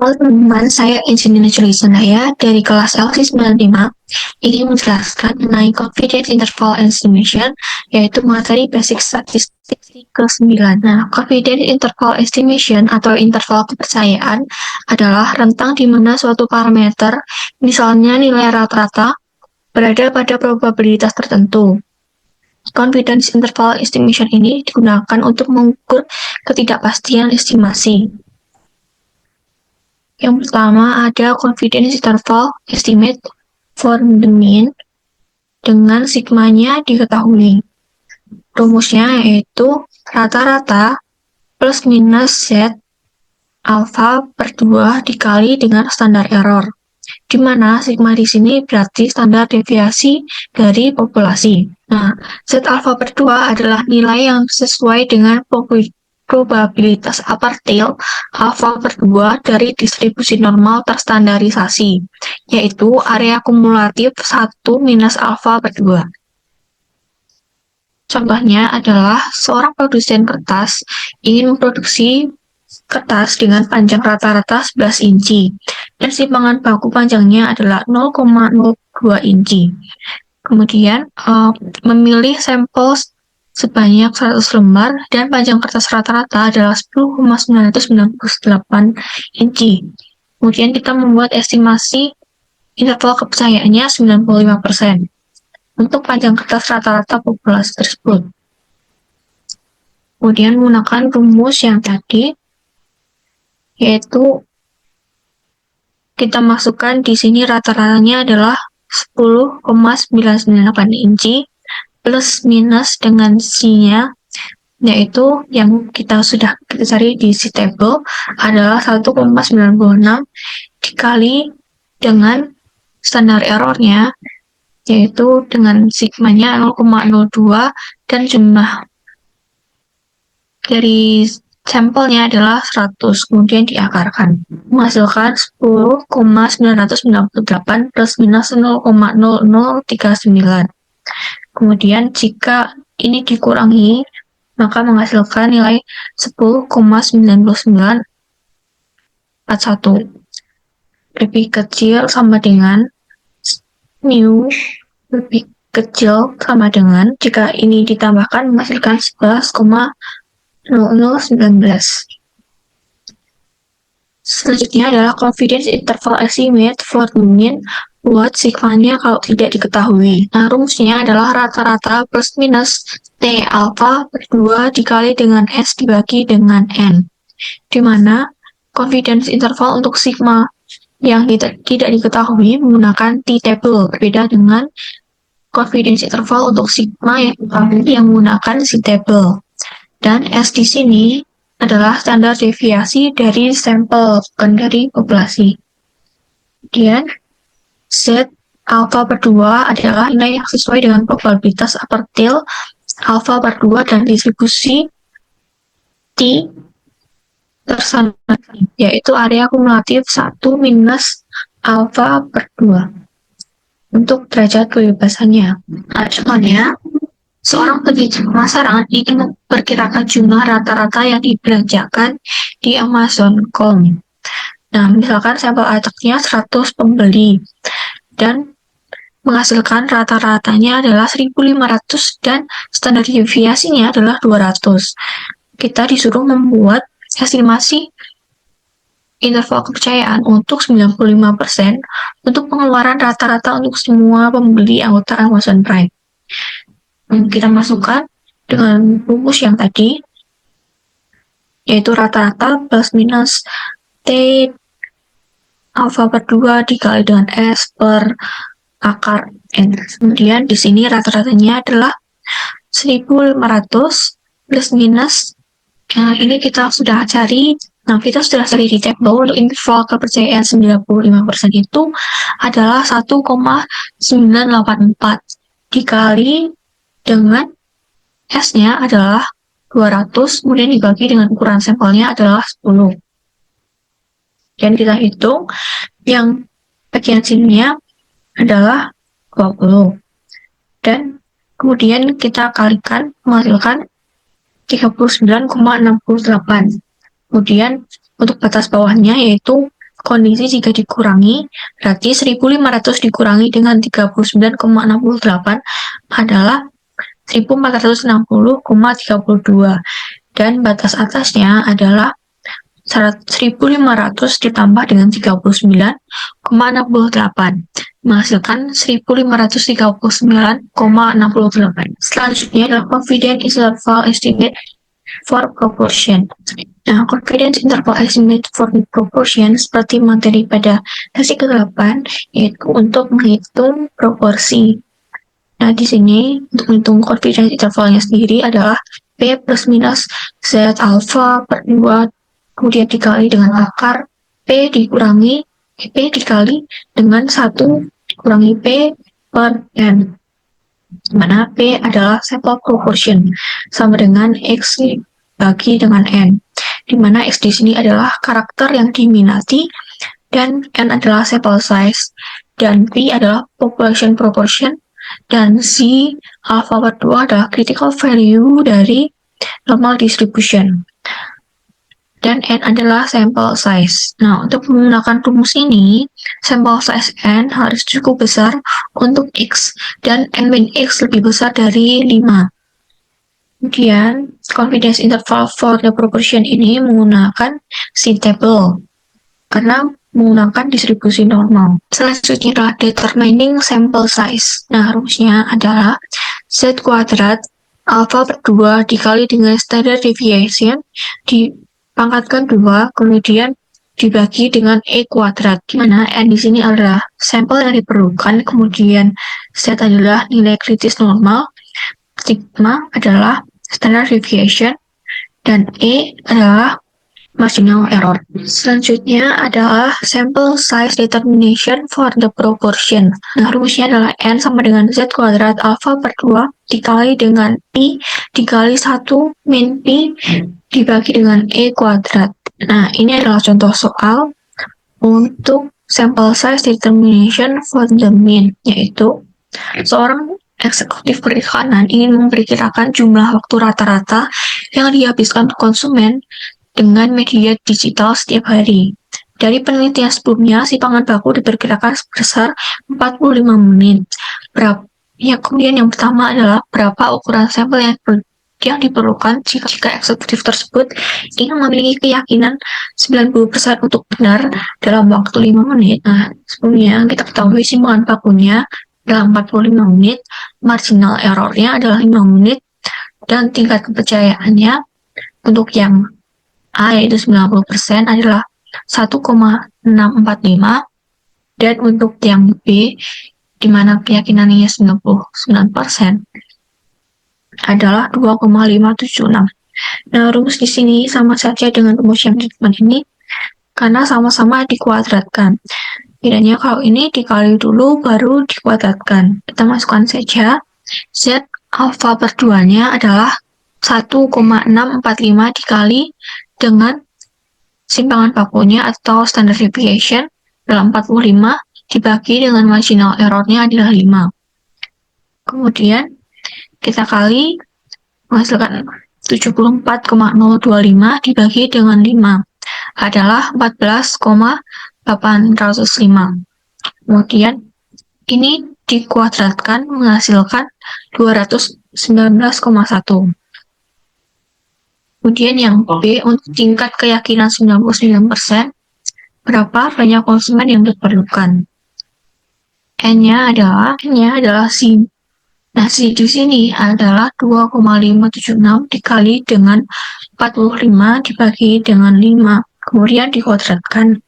Halo teman-teman, saya Engineer Julie Sundaya dari kelas LC95 ingin menjelaskan mengenai Confidence Interval Estimation, yaitu materi basic statistik ke-9. Nah, Confidence Interval Estimation atau interval kepercayaan adalah rentang di mana suatu parameter, misalnya nilai rata-rata, berada pada probabilitas tertentu. Confidence Interval Estimation ini digunakan untuk mengukur ketidakpastian estimasi. Yang pertama ada confidence interval estimate for the mean dengan sigmanya diketahui. Rumusnya yaitu rata-rata plus minus Z alpha per 2 dikali dengan standar error, di mana sigma di sini berarti standar deviasi dari populasi. Nah, Z alpha per 2 adalah nilai yang sesuai dengan probabilitas apartil alpha per 2 dari distribusi normal terstandarisasi, yaitu area kumulatif 1 minus alpha per 2. Contohnya adalah seorang produsen kertas ingin memproduksi kertas dengan panjang rata-rata 11 inci, dan simpangan baku panjangnya adalah 0,02 inci. Kemudian memilih sampel sebanyak 100 lembar dan panjang kertas rata-rata adalah 10,998 inci. Kemudian kita membuat estimasi interval kepercayaannya 95% untuk panjang kertas rata-rata populasi tersebut. Kemudian menggunakan rumus yang tadi, yaitu kita masukkan di sini rata-ratanya adalah 10,998 inci plus minus dengan C-nya, yaitu yang kita cari di si table adalah 1,96 dikali dengan standar errornya, yaitu dengan sigmanya 0,02 dan jumlah dari sampelnya adalah 100, kemudian diakarkan, menghasilkan 10,998 plus minus 0,0039. Kemudian jika ini dikurangi, maka menghasilkan nilai 10,9941. Lebih kecil sama dengan mu lebih kecil sama dengan, jika ini ditambahkan menghasilkan 11,0019. Selanjutnya adalah confidence interval estimate for the mean buat sigmanya kalau tidak diketahui. Nah, rumusnya adalah rata-rata plus minus T alpha per 2 dikali dengan S dibagi dengan N, di mana confidence interval untuk sigma yang tidak diketahui menggunakan T-table, berbeda dengan confidence interval untuk sigma yang menggunakan C-table. Dan S di sini adalah standar deviasi dari sampel, bukan dari populasi. Kemudian Z alpha per 2 adalah nilai yang sesuai dengan probabilitas apartil alpha per 2 dan distribusi T tersandarkan, yaitu area kumulatif 1 minus alpha per 2 untuk derajat kebebasannya. Nah, contohnya, seorang peneliti pemasaran ingin memperkirakan jumlah rata-rata yang dibelanjakan di Amazon.com. Nah, misalkan sampel acaknya 100 pembeli, dan menghasilkan rata-ratanya adalah 1.500 dan standar deviasinya adalah 200. Kita disuruh membuat estimasi interval kepercayaan untuk 95% untuk pengeluaran rata-rata untuk semua pembeli anggota Amazon Prime. Kita masukkan dengan rumus yang tadi, yaitu rata-rata plus minus T alpha per 2 dikali dengan S per akar N. Kemudian di sini rata-ratanya adalah 1.500 plus minus, ini kita sudah cari. Nah, kita sudah cari di table untuk interval kepercayaan 95% itu adalah 1,984 dikali dengan S-nya adalah 200, kemudian dibagi dengan ukuran sampelnya adalah 10. Dan kita hitung yang bagian sininya adalah 20. Dan kemudian kita kalikan menghasilkan 39,68. Kemudian untuk batas bawahnya yaitu kondisi jika dikurangi, berarti 1500 dikurangi dengan 39,68 adalah 1460,32. Dan batas atasnya adalah 1500 ditambah dengan 39,68 menghasilkan 1539,68. Selanjutnya adalah confidence interval estimate for proportion. Nah, confidence interval estimate for proportion seperti materi pada sesi ke-8 yaitu untuk menghitung proporsi. Nah, di sini untuk menghitung confidence intervalnya sendiri adalah P plus minus Z alpha per 2 kemudian dikali dengan akar P dikurangi P dikali dengan 1 kurangi P per N, dimana P adalah sample proportion sama dengan X bagi dengan N, dimana X di sini adalah karakter yang diminati dan N adalah sample size dan P adalah population proportion dan C alpha per 2 adalah critical value dari normal distribution dan N adalah sample size. Nah, untuk menggunakan rumus ini, sample size N harus cukup besar untuk X dan N min X lebih besar dari 5. Kemudian, confidence interval for the proportion ini menggunakan C table karena menggunakan distribusi normal. Selanjutnya adalah determining sample size. Nah, rumusnya adalah Z kuadrat alpha per 2 dikali dengan standard deviation dipangkatkan 2, kemudian dibagi dengan E kuadrat, di mana N di sini adalah sampel yang diperlukan, kemudian Z adalah nilai kritis normal, sigma adalah standard deviation, dan E adalah marginal error. Selanjutnya adalah sample size determination for the proportion. Nah, rumusnya adalah N sama dengan Z kuadrat alpha per 2 dikali dengan Pi dikali 1 min Pi dibagi dengan E kuadrat. Nah, ini adalah contoh soal untuk sample size determination for the mean, yaitu seorang eksekutif perikanan ingin memperkirakan jumlah waktu rata-rata yang dihabiskan konsumen dengan media digital setiap hari. Dari penelitian sebelumnya, simpanan baku diperkirakan sebesar 45 menit. Kemudian yang pertama adalah berapa ukuran sampel yang diperlukan jika eksekutif tersebut ingin memiliki keyakinan 90% untuk benar dalam waktu 5 menit. Nah, sebelumnya kita ketahui simpanan bakunya dalam 45 menit, marginal errornya adalah 5 menit, dan tingkat kepercayaannya untuk yang A yaitu 90% adalah 1,645, dan untuk yang B di mana keyakinannya 99% adalah 2,576. Nah, rumus di sini sama saja dengan rumus yang di depan ini karena sama-sama dikuadratkan. Bedanya kalau ini dikali dulu baru dikuadratkan. Kita masukkan saja Z alpha per 2-nya adalah 1,645 dikali dengan simpangan bakunya atau standard deviation dalam 45 dibagi dengan marginal error-nya adalah 5. Kemudian kita kali menghasilkan 74,025 dibagi dengan 5 adalah 14,805. Kemudian ini dikuadratkan menghasilkan 219,1. Kemudian yang B untuk tingkat keyakinan 99%, berapa banyak konsumen yang diperlukan. N-nya adalah C. Nah, C di sini adalah 2,576 dikali dengan 45 dibagi dengan 5. Kemudian dikuadratkan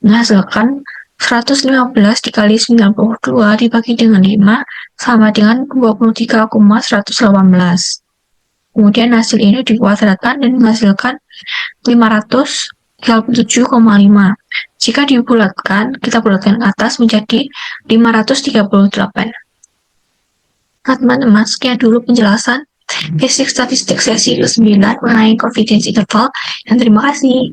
menghasilkan 115 dikali 92 dibagi dengan 5 sama dengan 23,118. Kemudian hasil ini dikuadratkan dan menghasilkan 537,5. Jika dibulatkan, kita bulatkan ke atas menjadi 538. Nah, teman-teman, sekian dulu penjelasan basic statistik sesi ke-9 mengenai confidence interval, dan terima kasih.